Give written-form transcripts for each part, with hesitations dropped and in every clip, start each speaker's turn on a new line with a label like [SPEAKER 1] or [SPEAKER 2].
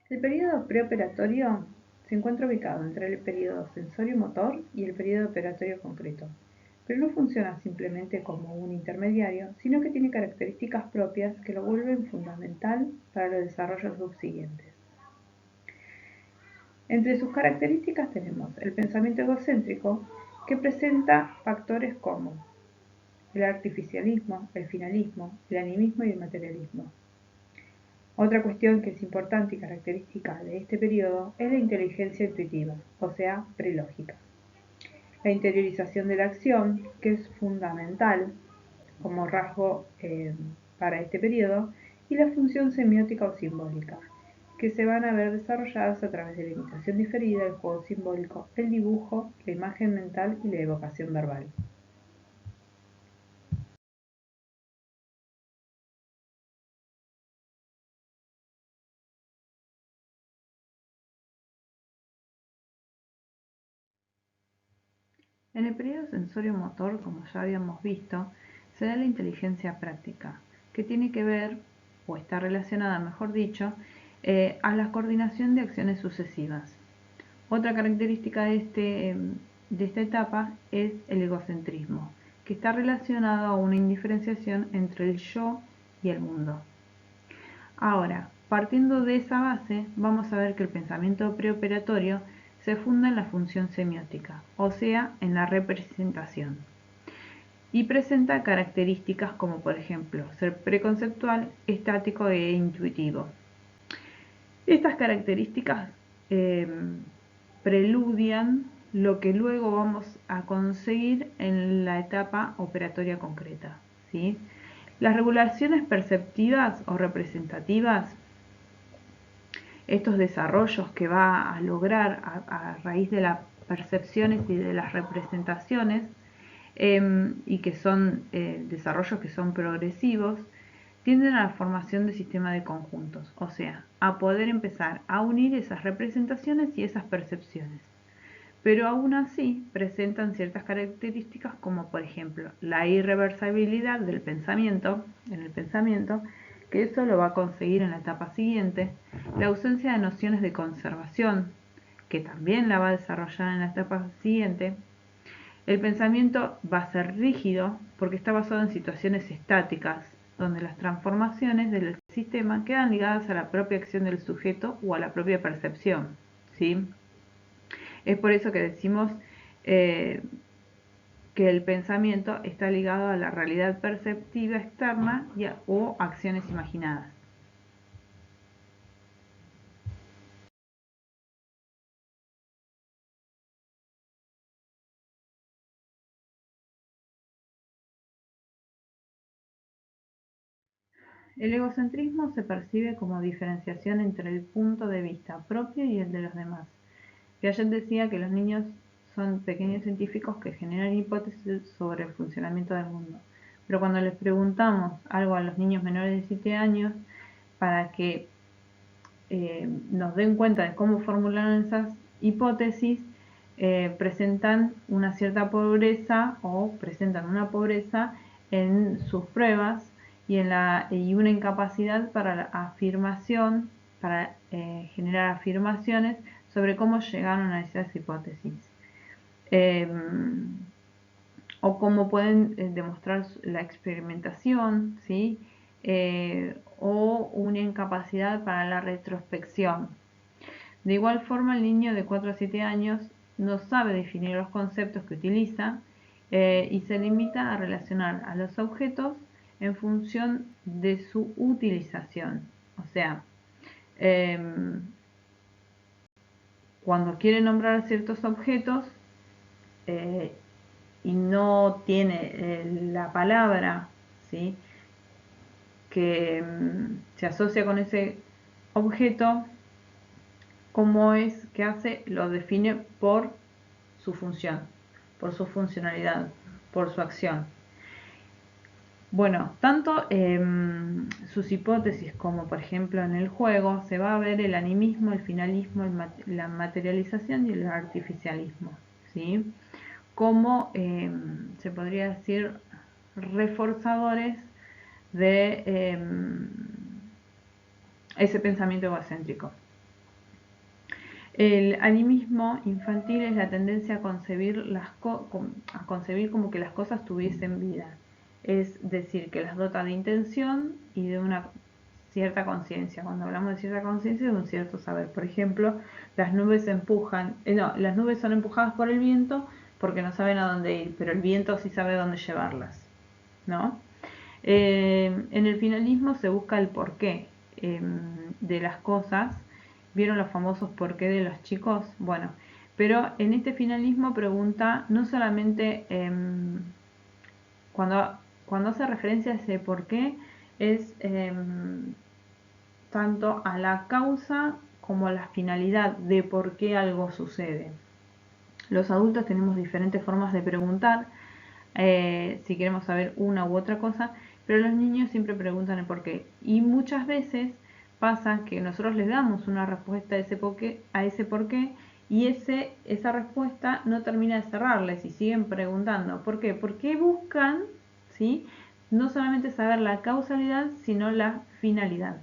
[SPEAKER 1] El periodo preoperatorio se encuentra ubicado entre el periodo sensorio-motor y el periodo operatorio concreto, pero no funciona simplemente como un intermediario, sino que tiene características propias que lo vuelven fundamental para los desarrollos subsiguientes. Entre sus características tenemos el pensamiento egocéntrico, que presenta factores como el artificialismo, el finalismo, el animismo y el materialismo. Otra cuestión que es importante y característica de este periodo es la inteligencia intuitiva, o sea, prelógica. La interiorización de la acción, que es fundamental como rasgo para este periodo, y la función semiótica o simbólica, que se van a ver desarrolladas a través de la imitación diferida, el juego simbólico, el dibujo, la imagen mental y la evocación verbal. En el periodo sensorio-motor, como ya habíamos visto, se da la inteligencia práctica, que tiene que ver, o está relacionada, mejor dicho, a la coordinación de acciones sucesivas. Otra característica de esta etapa es el egocentrismo, que está relacionado a una indiferenciación entre el yo y el mundo. Ahora, partiendo de esa base, vamos a ver que el pensamiento preoperatorio se funda en la función semiótica, o sea, en la representación, y presenta características como, por ejemplo, ser preconceptual, estático e intuitivo. Estas características eh, preludian lo que luego vamos a conseguir en la etapa operatoria concreta, ¿sí? Las regulaciones perceptivas o representativas, estos desarrollos que va a lograr a raíz de las percepciones y de las representaciones, y que son desarrollos que son progresivos, tienden a la formación de sistemas de conjuntos, o sea, a poder empezar a unir esas representaciones y esas percepciones. Pero aún así presentan ciertas características como por ejemplo la irreversibilidad del pensamiento, en el pensamiento, que eso lo va a conseguir en la etapa siguiente, la ausencia de nociones de conservación, que también la va a desarrollar en la etapa siguiente. El pensamiento va a ser rígido porque está basado en situaciones estáticas, donde las transformaciones del sistema quedan ligadas a la propia acción del sujeto o a la propia percepción, ¿sí? Es por eso que decimos eh, que el pensamiento está ligado a la realidad perceptiva externa o acciones imaginadas. El egocentrismo se percibe como diferenciación entre el punto de vista propio y el de los demás. Piaget decía que los niños son pequeños científicos que generan hipótesis sobre el funcionamiento del mundo. Pero cuando les preguntamos algo a los niños menores de 7 años para que nos den cuenta de cómo formularon esas hipótesis, presentan una cierta pobreza o presentan una pobreza en sus pruebas y una incapacidad para la afirmación, para generar afirmaciones sobre cómo llegaron a esas hipótesis. Eh, o cómo pueden demostrar la experimentación, ¿sí? O una incapacidad para la retrospección. De igual forma, el niño de 4 a 7 años no sabe definir los conceptos que utiliza y se limita a relacionar a los objetos en función de su utilización. O sea, eh, cuando quiere nombrar ciertos objetos eh, y no tiene la palabra, ¿sí?, que se asocia con ese objeto, ¿cómo es que hace? Lo define por su función, por su funcionalidad, por su acción. Bueno, tanto sus hipótesis como por ejemplo en el juego se va a ver el animismo, el finalismo, la materialización y el artificialismo, ¿sí? Como se podría decir reforzadores de ese pensamiento egocéntrico. El animismo infantil es la tendencia a concebir, como que las cosas tuviesen vida, es decir, que las dota de intención y de una cierta conciencia. Cuando hablamos de cierta conciencia, de un cierto saber. Por ejemplo, las nubes las nubes son empujadas por el viento porque no saben a dónde ir, pero el viento sí sabe dónde llevarlas, ¿no? En el finalismo se busca el porqué de las cosas. ¿Vieron los famosos porqué de los chicos? Bueno, pero en este finalismo pregunta no solamente cuando hace referencia a ese porqué, es tanto a la causa como a la finalidad de por qué algo sucede. Los adultos tenemos diferentes formas de preguntar, si queremos saber una u otra cosa, pero los niños siempre preguntan el por qué. Y muchas veces pasa que nosotros les damos una respuesta a ese por qué y esa respuesta no termina de cerrarles y siguen preguntando. ¿Por qué? Porque buscan, ¿sí?, no solamente saber la causalidad, sino la finalidad.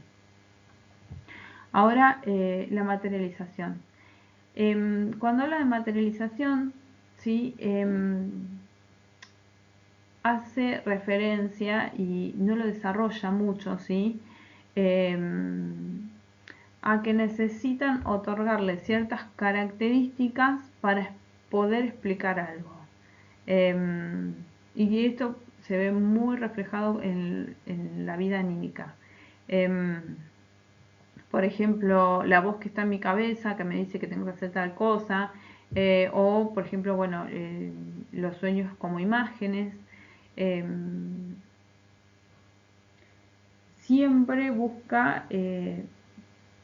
[SPEAKER 1] Ahora, la materialización. Cuando habla de materialización, ¿sí?, hace referencia, y no lo desarrolla mucho, ¿sí?, a que necesitan otorgarle ciertas características para poder explicar algo. Y esto se ve muy reflejado en la vida anímica. Por ejemplo, la voz que está en mi cabeza, que me dice que tengo que hacer tal cosa, o por ejemplo, bueno, los sueños como imágenes. Eh, Siempre busca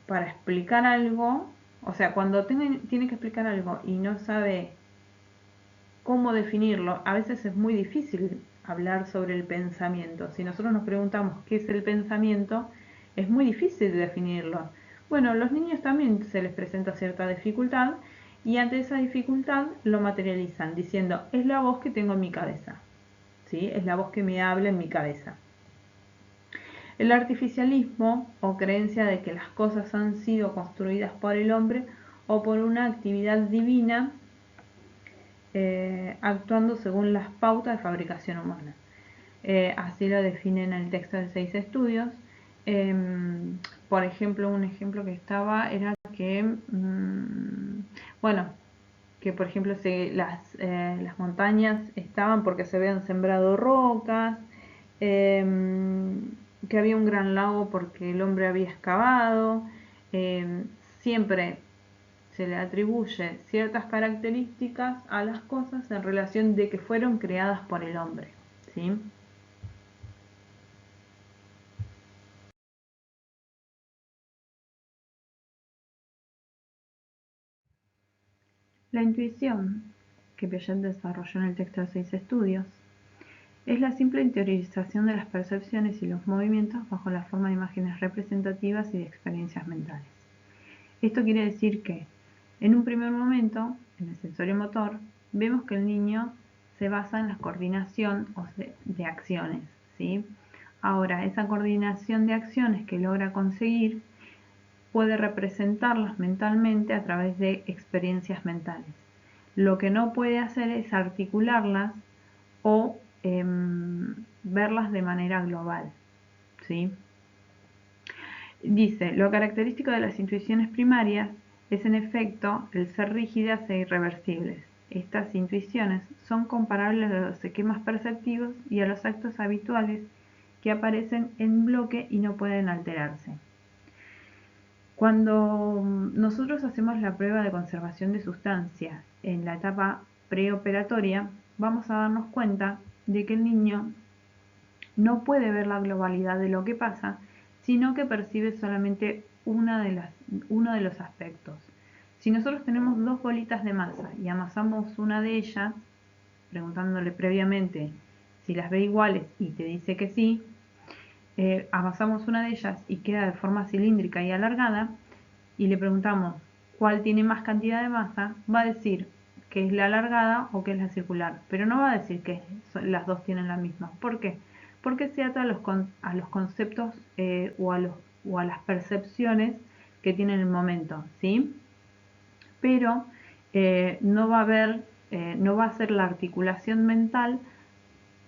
[SPEAKER 1] para explicar algo, o sea, cuando tiene que explicar algo y no sabe cómo definirlo, a veces es muy difícil hablar sobre el pensamiento. Si nosotros nos preguntamos qué es el pensamiento, es muy difícil definirlo. Bueno, a los niños también se les presenta cierta dificultad y ante esa dificultad lo materializan diciendo, es la voz que tengo en mi cabeza, ¿sí? Es la voz que me habla en mi cabeza. El artificialismo, o creencia de que las cosas han sido construidas por el hombre o por una actividad divina, actuando según las pautas de fabricación humana. Así lo definen en el texto de 6 estudios. Por ejemplo, un ejemplo que estaba era que, bueno, que por ejemplo las montañas estaban porque se habían sembrado rocas, que había un gran lago porque el hombre había excavado. Siempre se le atribuye ciertas características a las cosas en relación de que fueron creadas por el hombre, ¿sí? La intuición, que Piaget desarrolló en el texto de 6 estudios, es la simple interiorización de las percepciones y los movimientos bajo la forma de imágenes representativas y de experiencias mentales. Esto quiere decir que, en un primer momento, en el sensorio motor, vemos que el niño se basa en la coordinación de acciones, ¿sí? Ahora, esa coordinación de acciones que logra conseguir puede representarlas mentalmente a través de experiencias mentales. Lo que no puede hacer es articularlas o verlas de manera global, ¿sí? Dice, lo característico de las intuiciones primarias es en efecto el ser rígidas e irreversibles. Estas intuiciones son comparables a los esquemas perceptivos y a los actos habituales que aparecen en bloque y no pueden alterarse. Cuando nosotros hacemos la prueba de conservación de sustancia en la etapa preoperatoria, vamos a darnos cuenta de que el niño no puede ver la globalidad de lo que pasa, sino que percibe solamente uno de los aspectos. Si nosotros tenemos dos bolitas de masa y amasamos una de ellas, preguntándole previamente si las ve iguales y te dice que sí, amasamos una de ellas y queda de forma cilíndrica y alargada, y le preguntamos cuál tiene más cantidad de masa, va a decir que es la alargada o que es la circular, pero no va a decir que las dos tienen la misma. ¿Por qué? Porque se ata a los conceptos o a las percepciones que tiene en el momento, ¿sí? pero no va a haber, no va a ser la articulación mental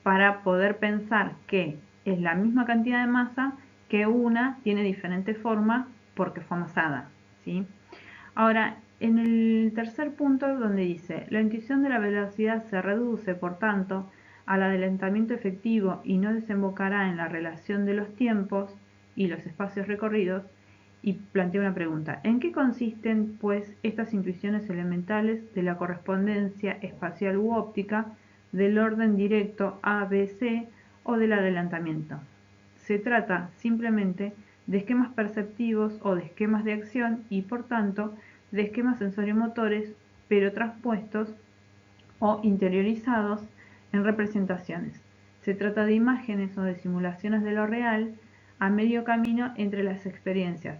[SPEAKER 1] para poder pensar que es la misma cantidad de masa, que una tiene diferente forma porque fue amasada, ¿sí? Ahora, en el tercer punto, donde dice, la intuición de la velocidad se reduce, por tanto, al adelantamiento efectivo y no desembocará en la relación de los tiempos y los espacios recorridos, y plantea una pregunta, ¿en qué consisten, pues, estas intuiciones elementales de la correspondencia espacial u óptica, del orden directo A, B, C o del adelantamiento? Se trata simplemente de esquemas perceptivos o de esquemas de acción y, por tanto, de esquemas sensorio-motores, pero transpuestos o interiorizados en representaciones. Se trata de imágenes o de simulaciones de lo real a medio camino entre las experiencias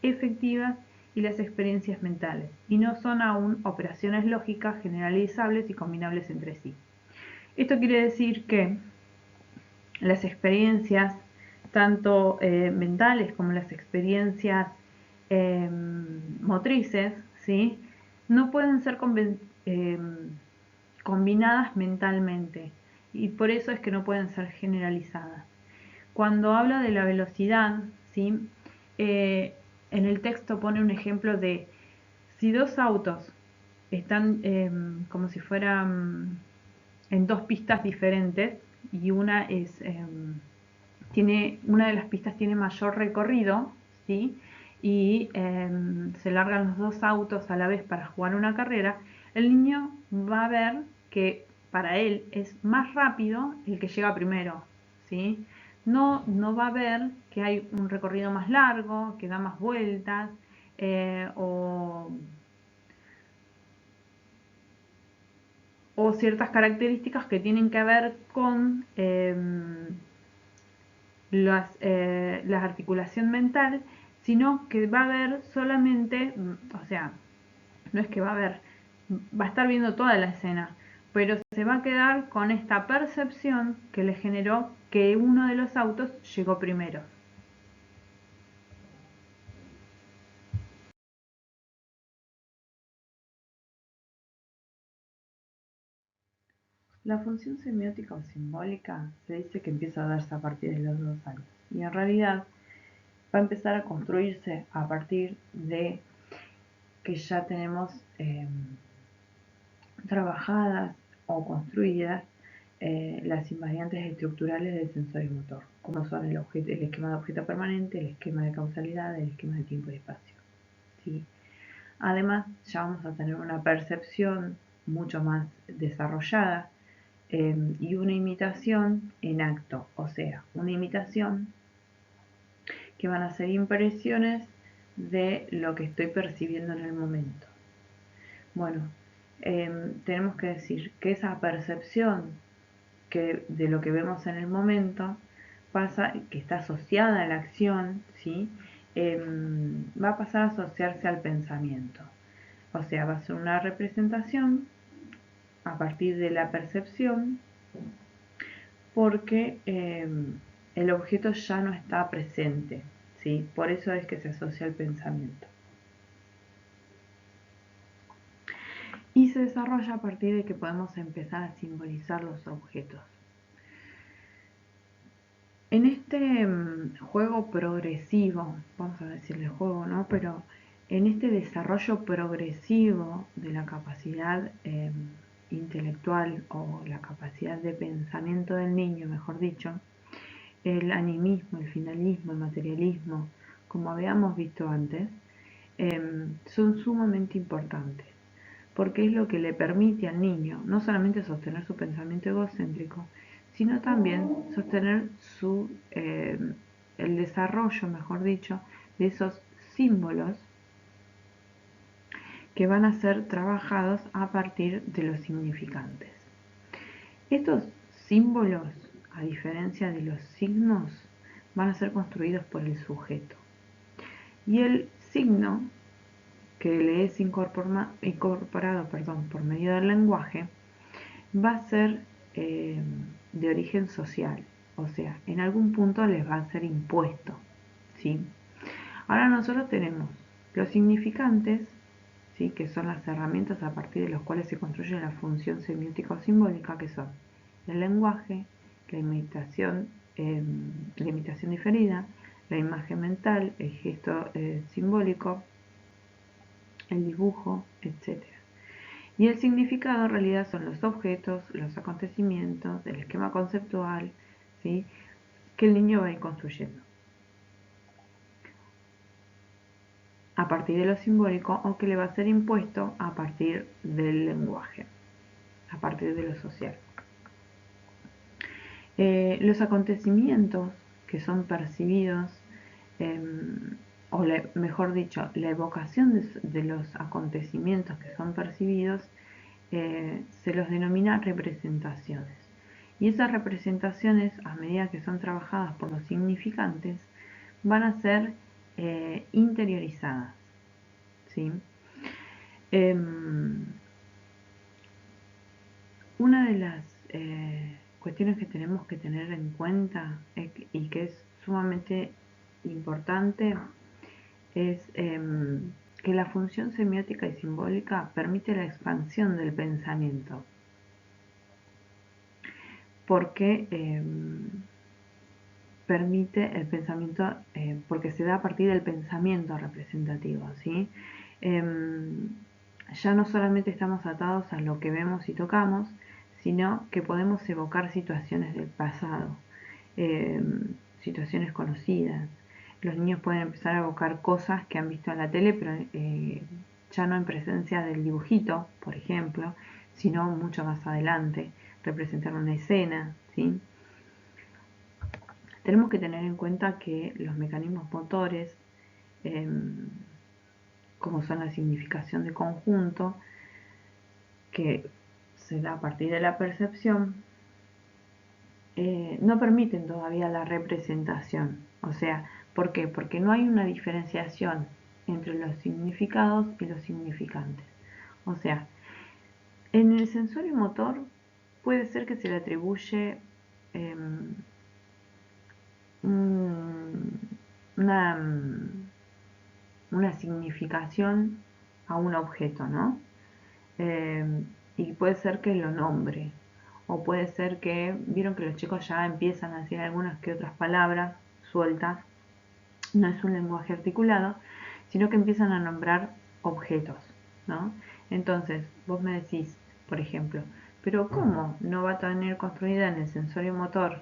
[SPEAKER 1] efectivas y las experiencias mentales, y no son aún operaciones lógicas generalizables y combinables entre sí. Esto quiere decir que las experiencias, tanto mentales como las experiencias motrices, ¿sí? No pueden ser combinadas mentalmente, y por eso es que no pueden ser generalizadas. Cuando habla de la velocidad, ¿sí? En el texto pone un ejemplo de si dos autos están como si fueran en dos pistas diferentes y una es una de las pistas tiene mayor recorrido, ¿sí? Y se largan los dos autos a la vez para jugar una carrera, el niño va a ver que para él es más rápido el que llega primero, ¿sí? No va a ver que hay un recorrido más largo, que da más vueltas, o ciertas características que tienen que ver con la articulación mental, sino que va a ver solamente, o sea, no es que va a ver, va a estar viendo toda la escena, pero se va a quedar con esta percepción que le generó que uno de los autos llegó primero. La función semiótica o simbólica se dice que empieza a darse a partir de los 2 años, y en realidad va a empezar a construirse a partir de que ya tenemos trabajadas o construidas las invariantes estructurales del sensorio motor, como son el esquema de objeto permanente, el esquema de causalidad, el esquema de tiempo y espacio, ¿sí? Además, ya vamos a tener una percepción mucho más desarrollada y una imitación en acto, o sea, una imitación que van a ser impresiones de lo que estoy percibiendo en el momento. Bueno, tenemos que decir que esa percepción de lo que vemos en el momento pasa, que está asociada a la acción, ¿sí? Va a pasar a asociarse al pensamiento. O sea, va a ser una representación a partir de la percepción, porque el objeto ya no está presente, ¿sí? Por eso es que se asocia al pensamiento. Y se desarrolla a partir de que podemos empezar a simbolizar los objetos. En este juego progresivo, vamos a decirle juego, ¿no? Pero en este desarrollo progresivo de la capacidad intelectual, o la capacidad de pensamiento del niño, mejor dicho, el animismo, el finalismo, el materialismo, como habíamos visto antes, son sumamente importantes, porque es lo que le permite al niño no solamente sostener su pensamiento egocéntrico, sino también sostener el desarrollo, mejor dicho, de esos símbolos que van a ser trabajados a partir de los significantes. Estos símbolos, a diferencia de los signos, van a ser construidos por el sujeto. Y el signo que le es incorporado por medio del lenguaje va a ser de origen social, o sea, en algún punto les va a ser impuesto, ¿sí? Ahora nosotros tenemos los significantes ¿sí? Que son las herramientas a partir de las cuales se construye la función semiótica o simbólica, que son el lenguaje, la imitación diferida, la imagen mental, el gesto simbólico, el dibujo, etc. Y el significado en realidad son los objetos, los acontecimientos, el esquema conceptual, ¿sí? Que el niño va a ir construyendo a partir de lo simbólico o que le va a ser impuesto a partir del lenguaje, a partir de lo social. Los acontecimientos que son percibidos, o mejor dicho, la evocación de los acontecimientos que son percibidos, se los denomina representaciones. Y esas representaciones, a medida que son trabajadas por los significantes, van a ser interiorizadas, ¿sí? Una de las cuestiones que tenemos que tener en cuenta y que es sumamente importante es que la función semiótica y simbólica permite la expansión del pensamiento, porque permite el pensamiento, porque se da a partir del pensamiento representativo, ¿sí? Ya no solamente estamos atados a lo que vemos y tocamos, sino que podemos evocar situaciones del pasado, situaciones conocidas. Los niños pueden empezar a evocar cosas que han visto en la tele, pero ya no en presencia del dibujito, por ejemplo, sino mucho más adelante, representar una escena, ¿sí? Tenemos que tener en cuenta que los mecanismos motores, como son la significación de conjunto, que se da a partir de la percepción, no permiten todavía la representación. O sea, ¿por qué? Porque no hay una diferenciación entre los significados y los significantes. O sea, en el sensorio motor puede ser que se le atribuye una, una significación a un objeto, ¿no? Y puede ser que lo nombre, o puede ser que, vieron que los chicos ya empiezan a decir algunas que otras palabras sueltas, no es un lenguaje articulado, sino que empiezan a nombrar objetos, ¿no? Entonces, vos me decís, por ejemplo, pero ¿cómo no va a tener construida en el sensorio motor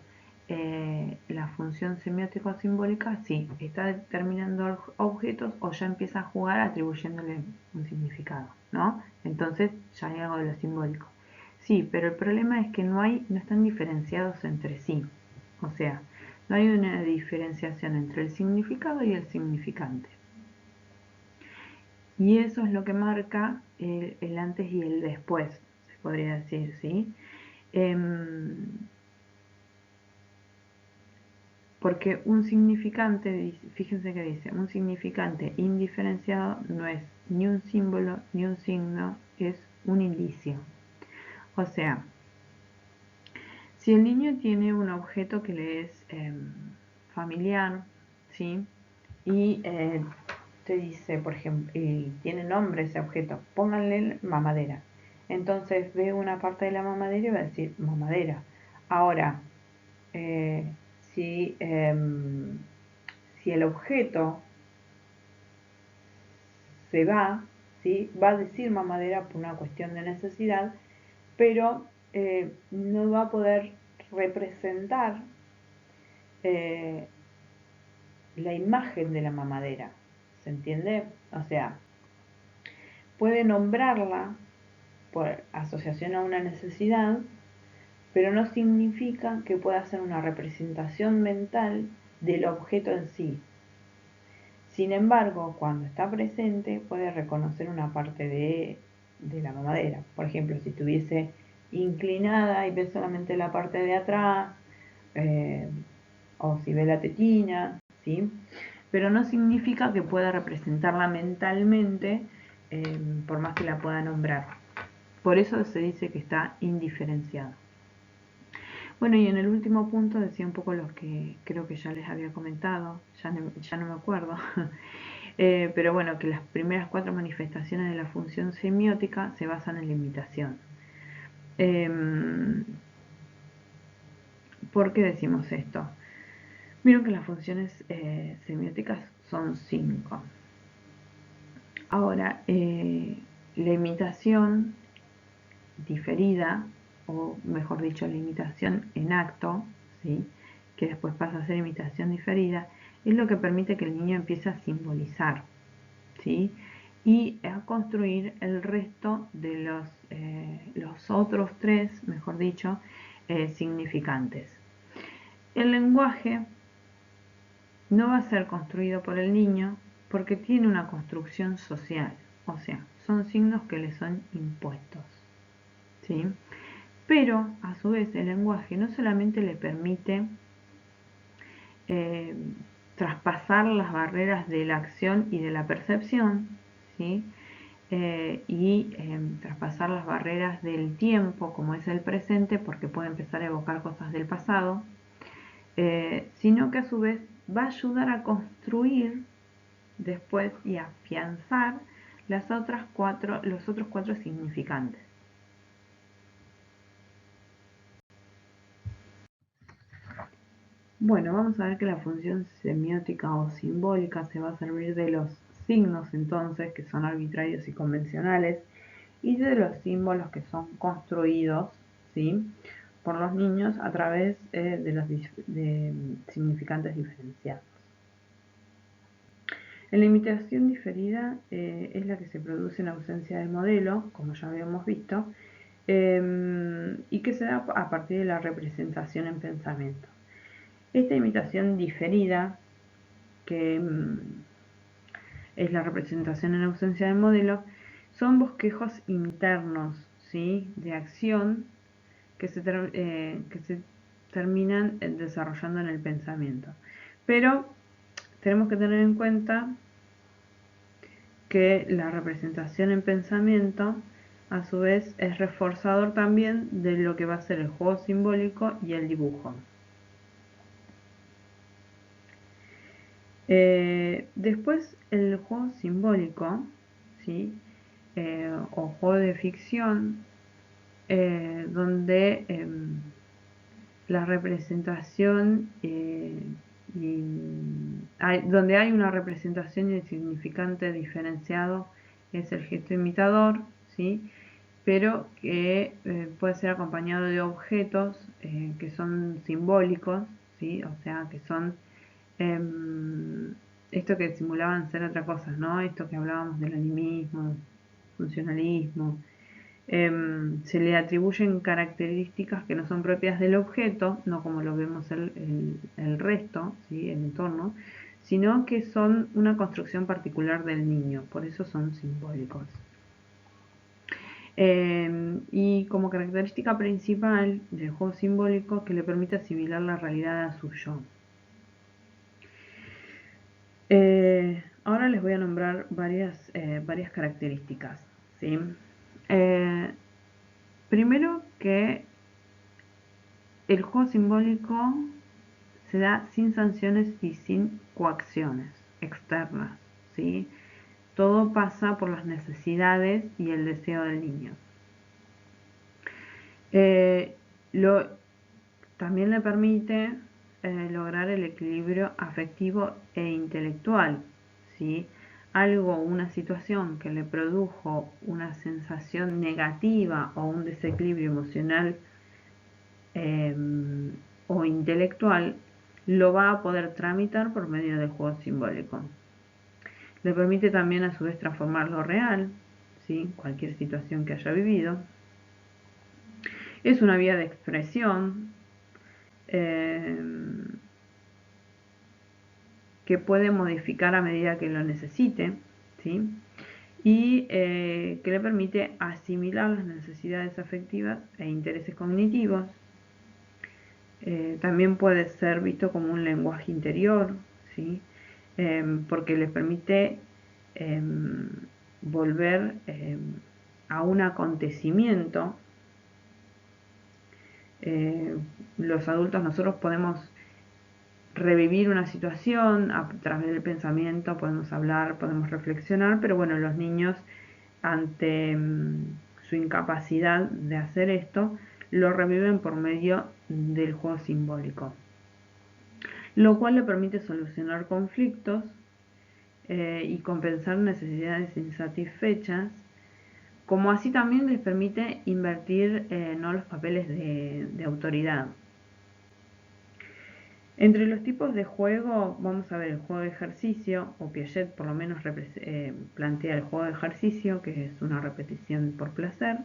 [SPEAKER 1] la función semiótico simbólica? Sí, está determinando objetos o ya empieza a jugar atribuyéndole un significado, ¿no? Entonces ya hay algo de lo simbólico. Sí, pero el problema es que no están diferenciados entre sí. O sea, no hay una diferenciación entre el significado y el significante. Y eso es lo que marca el antes y el después, se podría decir, ¿sí? Porque un significante, fíjense que dice, un significante indiferenciado no es ni un símbolo ni un signo, es un indicio. O sea, si el niño tiene un objeto que le es familiar, ¿sí? Y te dice, por ejemplo, y tiene nombre ese objeto, pónganle mamadera. Entonces ve una parte de la mamadera y va a decir mamadera. Ahora, eh, si, si el objeto se va, ¿sí? Va a decir mamadera por una cuestión de necesidad, pero no va a poder representar eh, la imagen de la mamadera. ¿Se entiende? O sea, puede nombrarla por asociación a una necesidad, pero no significa que pueda ser una representación mental del objeto en sí. Sin embargo, cuando está presente, puede reconocer una parte de la mamadera. Por ejemplo, si estuviese inclinada y ve solamente la parte de atrás, o si ve la tetina, ¿sí? Pero no significa que pueda representarla mentalmente, por más que la pueda nombrar. Por eso se dice que está indiferenciado. Bueno, y en el último punto decía un poco los que creo que ya les había comentado, ya no me acuerdo, Pero bueno, que las primeras 4 manifestaciones de la función semiótica se basan en la imitación. ¿Por qué decimos esto? Vieron que las funciones semióticas son 5. Ahora, la imitación diferida, o mejor dicho, la imitación en acto, ¿sí? Que después pasa a ser imitación diferida, es lo que permite que el niño empiece a simbolizar, ¿sí? Y a construir el resto de los otros 3, mejor dicho, significantes. El lenguaje no va a ser construido por el niño porque tiene una construcción social, o sea, son signos que le son impuestos, ¿sí? Pero a su vez el lenguaje no solamente le permite eh, traspasar las barreras de la acción y de la percepción, ¿sí? Traspasar las barreras del tiempo, como es el presente, porque puede empezar a evocar cosas del pasado, sino que a su vez va a ayudar a construir después y a afianzar los otros 4 significantes. Bueno, vamos a ver que la función semiótica o simbólica se va a servir de los signos entonces, que son arbitrarios y convencionales, y de los símbolos que son construidos, ¿sí?, por los niños a través de los significantes diferenciados. En la imitación diferida es la que se produce en ausencia del modelo, como ya habíamos visto, y que se da a partir de la representación en pensamiento. Esta imitación diferida, que es la representación en ausencia del modelo, son bosquejos internos, ¿sí?, de acción que se terminan desarrollando en el pensamiento. Pero tenemos que tener en cuenta que la representación en pensamiento a su vez es reforzador también de lo que va a ser el juego simbólico y el dibujo. Después el juego simbólico, ¿sí?, o juego de ficción, donde la representación donde hay una representación y el significante diferenciado es el gesto imitador, ¿sí?, pero que puede ser acompañado de objetos que son simbólicos, ¿sí?, o sea, que son esto que simulaban ser otra cosa, ¿no? Esto que hablábamos del animismo, funcionalismo. Se le atribuyen características que no son propias del objeto, no como lo vemos el resto, ¿sí?, el entorno, sino que son una construcción particular del niño, por eso son simbólicos. Y como característica principal del juego simbólico, que le permite asimilar la realidad a su yo. Ahora les voy a nombrar varias características, ¿sí? Primero, que el juego simbólico se da sin sanciones y sin coacciones externas, ¿sí? Todo pasa por las necesidades y el deseo del niño. También le permite lograr el equilibrio afectivo e intelectual, ¿sí? Una situación que le produjo una sensación negativa o un desequilibrio emocional o intelectual, lo va a poder tramitar por medio del juego simbólico. Le permite también a su vez transformar lo real, ¿sí?, cualquier situación que haya vivido. Es una vía de expresión que puede modificar a medida que lo necesite, ¿sí?, y que le permite asimilar las necesidades afectivas e intereses cognitivos. También puede ser visto como un lenguaje interior, ¿sí?, porque les permite volver a un acontecimiento. Los adultos, nosotros podemos revivir una situación a través del pensamiento, podemos hablar, podemos reflexionar, pero bueno, los niños ante su incapacidad de hacer esto, lo reviven por medio del juego simbólico, lo cual le permite solucionar conflictos y compensar necesidades insatisfechas, como así también les permite invertir ¿no? los papeles de autoridad. Entre los tipos de juego vamos a ver el juego de ejercicio, o Piaget por lo menos plantea el juego de ejercicio, que es una repetición por placer,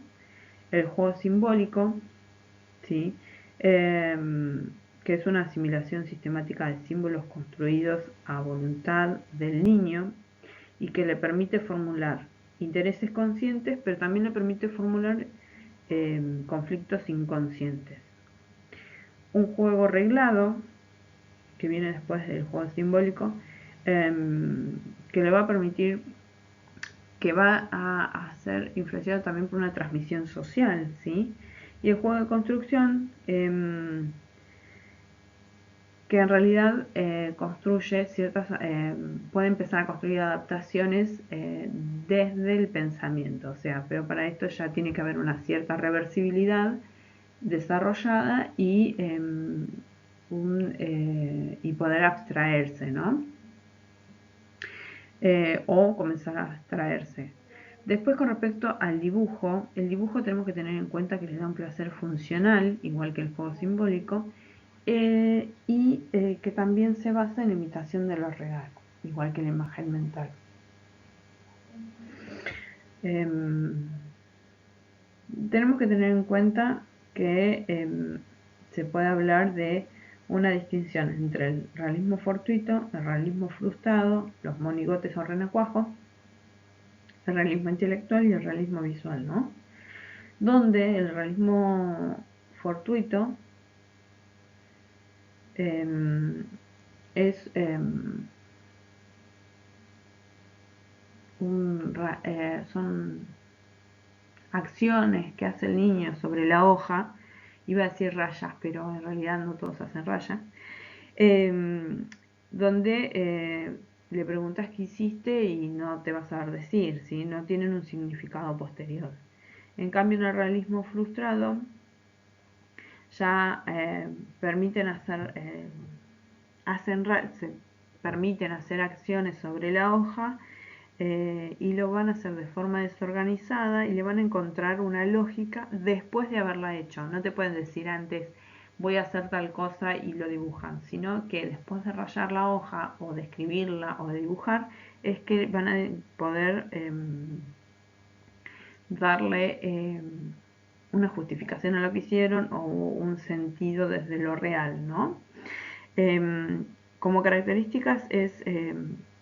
[SPEAKER 1] el juego simbólico, ¿sí? Que es una asimilación sistemática de símbolos construidos a voluntad del niño y que le permite formular intereses conscientes, pero también le permite formular conflictos inconscientes. Un juego reglado, que viene después del juego simbólico, que le va a permitir, que va a ser influenciado también por una transmisión social, ¿sí? Y el juego de construcción, que en realidad construye ciertas, puede empezar a construir adaptaciones desde el pensamiento, o sea, pero para esto ya tiene que haber una cierta reversibilidad desarrollada y poder abstraerse, ¿no? O comenzar a abstraerse. Después, con respecto al dibujo, el dibujo tenemos que tener en cuenta que le da un placer funcional, igual que el juego simbólico, que también se basa en la imitación de lo real, igual que la imagen mental. Tenemos que tener en cuenta que se puede hablar de una distinción entre el realismo fortuito, el realismo frustrado, los monigotes o renacuajos, el realismo intelectual y el realismo visual, ¿no? Donde el realismo fortuito es son acciones que hace el niño sobre la hoja, iba a decir rayas, pero en realidad no todos hacen rayas, donde le preguntas qué hiciste y no te va a saber decir, ¿sí? No tienen un significado posterior. En cambio, en el realismo frustrado ya permiten hacer, se permiten hacer acciones sobre la hoja y lo van a hacer de forma desorganizada y le van a encontrar una lógica después de haberla hecho. No te pueden decir antes voy a hacer tal cosa y lo dibujan, sino que después de rayar la hoja o de escribirla o de dibujar es que van a poder darle una justificación a lo que hicieron o un sentido desde lo real, ¿no? Como características es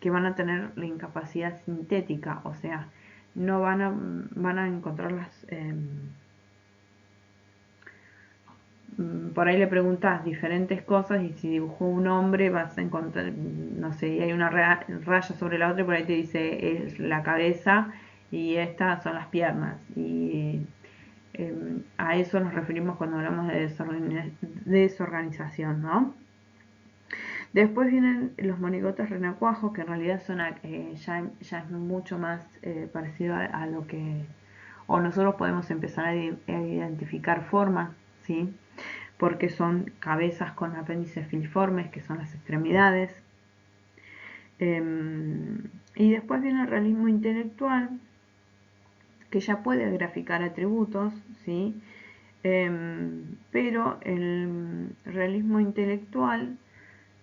[SPEAKER 1] que van a tener la incapacidad sintética, o sea, no van a encontrarlas. Por ahí le preguntas diferentes cosas y si dibujó un hombre vas a encontrar, no sé, hay una raya sobre la otra y por ahí te dice es la cabeza y estas son las piernas. Y a eso nos referimos cuando hablamos de desorganización, ¿no? Después vienen los monigotes renacuajos, que en realidad son ya es mucho más parecido a lo que, o nosotros podemos empezar a identificar formas, ¿sí? Porque son cabezas con apéndices filiformes, que son las extremidades. Y después viene el realismo intelectual, que ya puede graficar atributos, ¿sí? Pero el realismo intelectual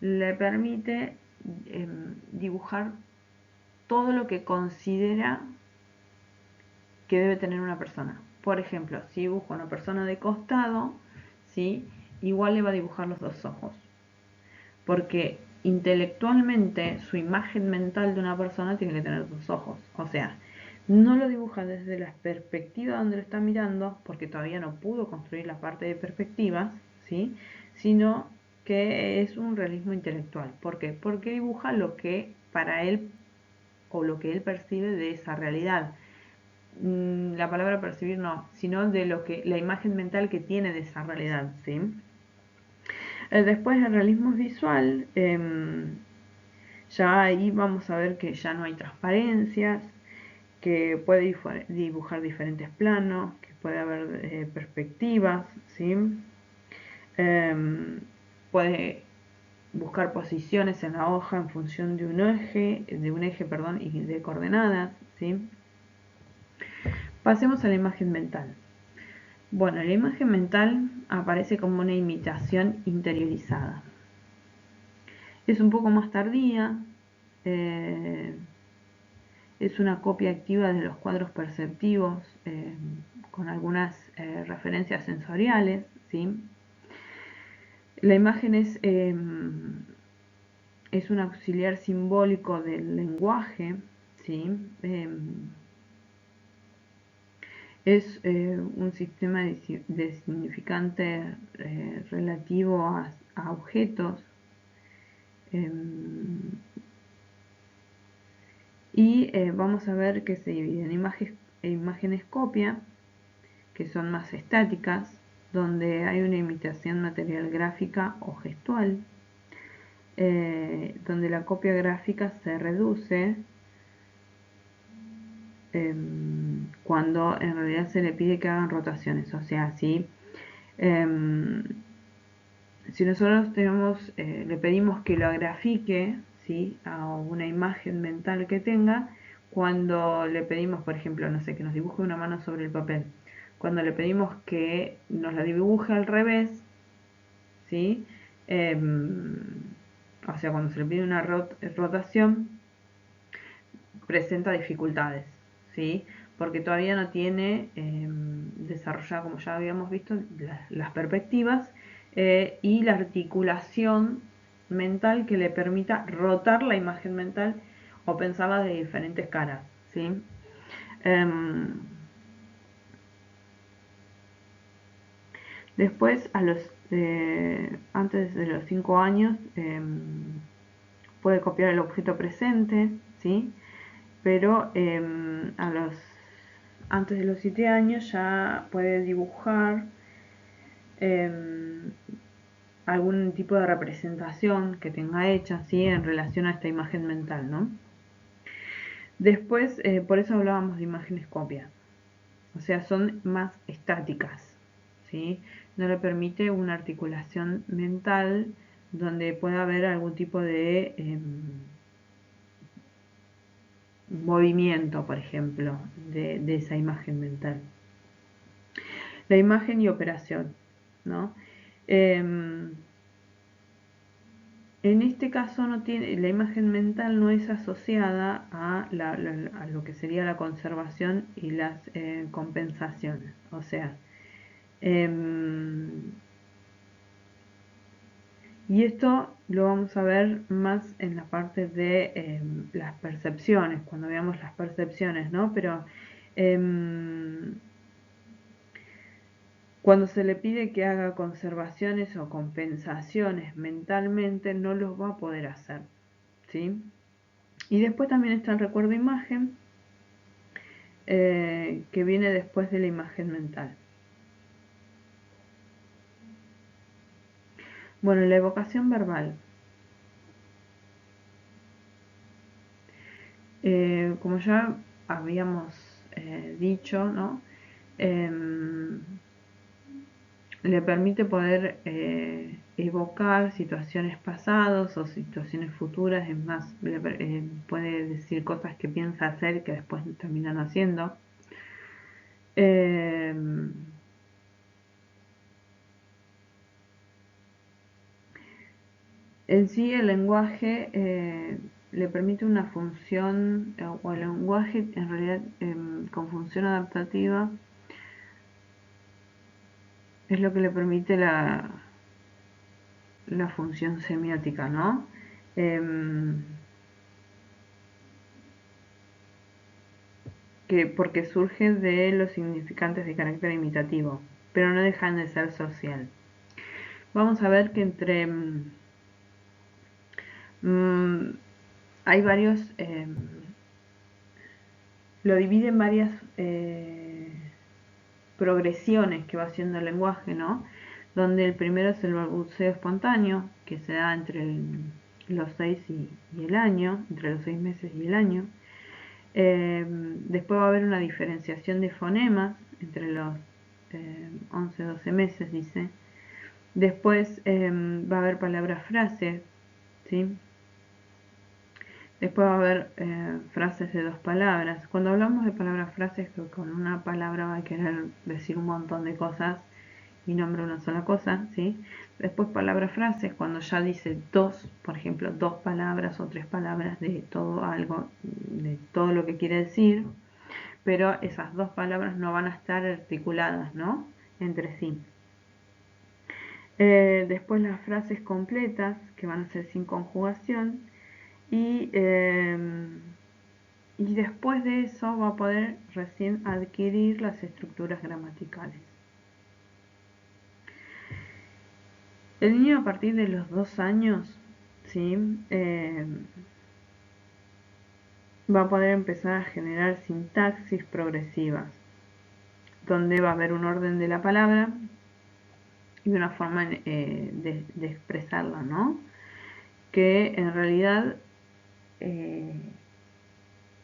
[SPEAKER 1] le permite dibujar todo lo que considera que debe tener una persona. Por ejemplo, si dibujo una persona de costado, ¿sí? Igual le va a dibujar los dos ojos. Porque intelectualmente su imagen mental de una persona tiene que tener dos ojos. O sea, no lo dibuja desde la perspectiva donde lo está mirando, porque todavía no pudo construir la parte de perspectivas, ¿sí? Sino que es un realismo intelectual. ¿Por qué? Porque dibuja lo que para él o lo que él percibe de esa realidad. La palabra percibir no, sino de lo que la imagen mental que tiene de esa realidad, ¿sí? Después el realismo visual, ya ahí vamos a ver que ya no hay transparencias, que puede dibujar diferentes planos, que puede haber perspectivas, ¿sí? Puede buscar posiciones en la hoja en función de un eje, perdón, y de coordenadas, ¿sí? Pasemos a la imagen mental. Bueno, la imagen mental aparece como una imitación interiorizada. Es un poco más tardía, es una copia activa de los cuadros perceptivos con algunas referencias sensoriales, ¿sí? La imagen es un auxiliar simbólico del lenguaje, ¿sí? Es un sistema de significante relativo a objetos y vamos a ver que se divide en imágenes copia, que son más estáticas, donde hay una imitación material gráfica o gestual, donde la copia gráfica se reduce cuando en realidad se le pide que hagan rotaciones. O sea, si nosotros le pedimos que lo grafique, ¿sí?, a una imagen mental que tenga, cuando le pedimos, por ejemplo, no sé, que nos dibuje una mano sobre el papel, cuando le pedimos que nos la dibuje al revés, ¿sí? O sea, cuando se le pide una rotación, presenta dificultades, ¿sí? Porque todavía no tiene desarrollada, como ya habíamos visto, las perspectivas y la articulación mental que le permita rotar la imagen mental o pensarla de diferentes caras, ¿sí? Después, antes de los 5 años, puede copiar el objeto presente, ¿sí? Pero antes de los 7 años ya puede dibujar algún tipo de representación que tenga hecha, ¿sí?, en relación a esta imagen mental, ¿no? Después, por eso hablábamos de imágenes copia, o sea, son más estáticas, ¿sí? No le permite una articulación mental donde pueda haber algún tipo de movimiento, por ejemplo, de esa imagen mental. La imagen y operación, ¿no? En este caso la imagen mental no es asociada a lo que sería la conservación y las compensaciones. O sea, y esto lo vamos a ver más en la parte de las percepciones, cuando veamos las percepciones, ¿no? Pero cuando se le pide que haga conservaciones o compensaciones mentalmente, no los va a poder hacer, ¿sí? Y después también está el recuerdo imagen, que viene después de la imagen mental. Bueno, la evocación verbal. Como ya habíamos dicho, ¿no? Le permite poder evocar situaciones pasadas o situaciones futuras, es más, puede decir cosas que piensa hacer que después terminan haciendo. En sí el lenguaje le permite una función, o el lenguaje en realidad con función adaptativa es lo que le permite la función semiótica, ¿no? Porque surge de los significantes de carácter imitativo, pero no dejan de ser social. Vamos a ver que hay varios, lo divide en varias progresiones que va haciendo el lenguaje, ¿no? donde el primero es el balbuceo espontáneo, que se da entre los 6 y el año, entre los 6 meses y el año. Después va a haber una diferenciación de fonemas entre los 11 12 meses, dice. Después va a haber palabras frases, ¿sí? Después va a haber frases de 2 palabras. Cuando hablamos de palabras frases, que con una palabra va a querer decir un montón de cosas y nombra una sola cosa, ¿sí? Después palabras frases, cuando ya dice 2, por ejemplo, 2 palabras o 3 palabras de todo algo, de todo lo que quiere decir, pero esas 2 palabras no van a estar articuladas, ¿no? Entre sí. Después las frases completas, que van a ser sin conjugación, y después de eso va a poder recién adquirir las estructuras gramaticales. El niño a partir de los 2 años, ¿sí? Va a poder empezar a generar sintaxis progresivas, donde va a haber un orden de la palabra y una forma de expresarla, ¿no? Que en realidad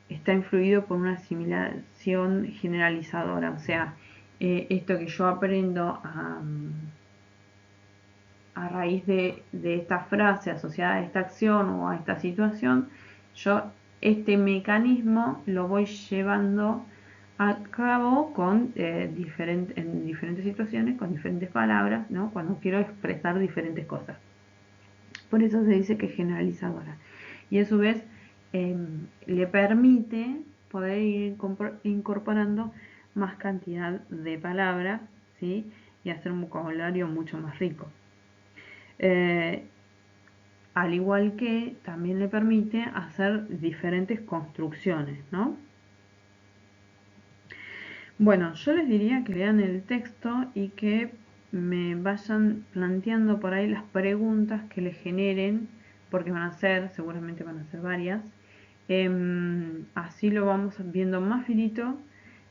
[SPEAKER 1] está influido por una asimilación generalizadora, o sea, esto que yo aprendo a raíz de esta frase asociada a esta acción o a esta situación, yo este mecanismo lo voy llevando a cabo con, en diferentes situaciones, con diferentes palabras, ¿no? Cuando quiero expresar diferentes cosas. Por eso se dice que es generalizadora. Y a su vez le permite poder ir incorporando más cantidad de palabras, ¿sí? Y hacer un vocabulario mucho más rico. Al igual que también le permite hacer diferentes construcciones, ¿no? Bueno, yo les diría que lean el texto y que me vayan planteando por ahí las preguntas que les generen, porque van a ser, seguramente van a ser varias. Así lo vamos viendo más finito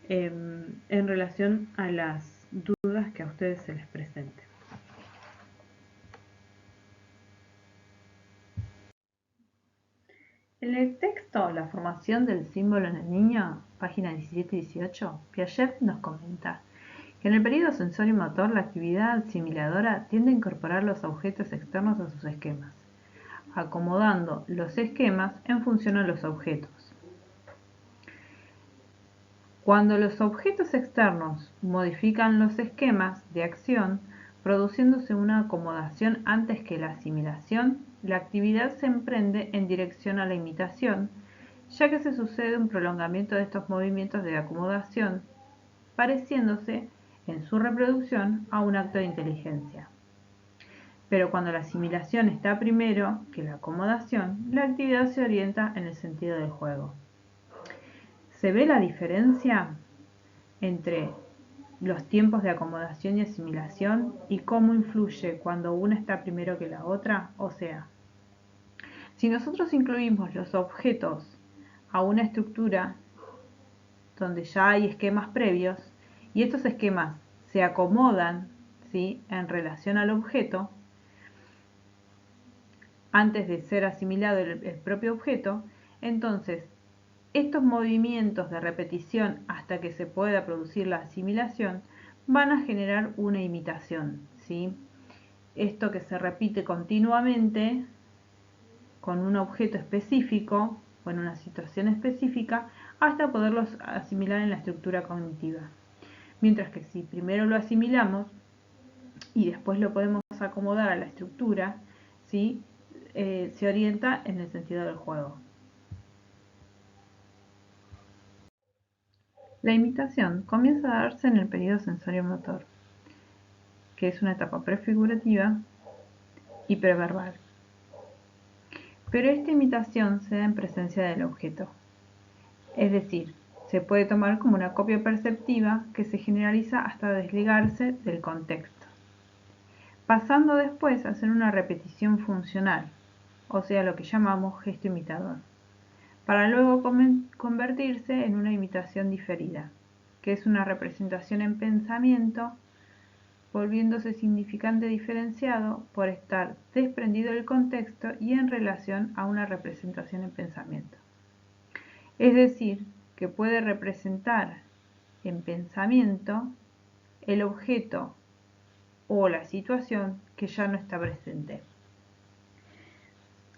[SPEAKER 1] en relación a las dudas que a ustedes se les presenten. En el texto La formación del símbolo en el niño, página 17 y 18, Piaget nos comenta que en el periodo sensorio-motor la actividad asimiladora tiende a incorporar los objetos externos a sus esquemas, acomodando los esquemas en función a los objetos. Cuando los objetos externos modifican los esquemas de acción, produciéndose una acomodación antes que la asimilación, la actividad se emprende en dirección a la imitación, ya que se sucede un prolongamiento de estos movimientos de acomodación, pareciéndose en su reproducción a un acto de inteligencia. Pero cuando la asimilación está primero que la acomodación, la actividad se orienta en el sentido del juego. ¿Se ve la diferencia entre los tiempos de acomodación y asimilación y cómo influye cuando una está primero que la otra? O sea, si nosotros incluimos los objetos a una estructura donde ya hay esquemas previos y estos esquemas se acomodan, ¿sí?, en relación al objeto, antes de ser asimilado el propio objeto, entonces estos movimientos de repetición hasta que se pueda producir la asimilación van a generar una imitación, ¿sí? Esto que se repite continuamente con un objeto específico o en una situación específica hasta poderlos asimilar en la estructura cognitiva. Mientras que si primero lo asimilamos y después lo podemos acomodar a la estructura, ¿sí?, se orienta en el sentido del juego. La imitación comienza a darse en el periodo sensorio-motor, que es una etapa prefigurativa y preverbal. Pero esta imitación se da en presencia del objeto. Es decir, se puede tomar como una copia perceptiva que se generaliza hasta desligarse del contexto, pasando después a ser una repetición funcional, o sea, lo que llamamos gesto imitador, para luego convertirse en una imitación diferida, que es una representación en pensamiento volviéndose significante diferenciado por estar desprendido del contexto y en relación a una representación en pensamiento. Es decir, que puede representar en pensamiento el objeto o la situación que ya no está presente.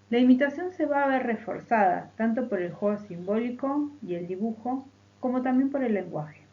[SPEAKER 1] La imitación se va a ver reforzada tanto por el juego simbólico y el dibujo, como también por el lenguaje.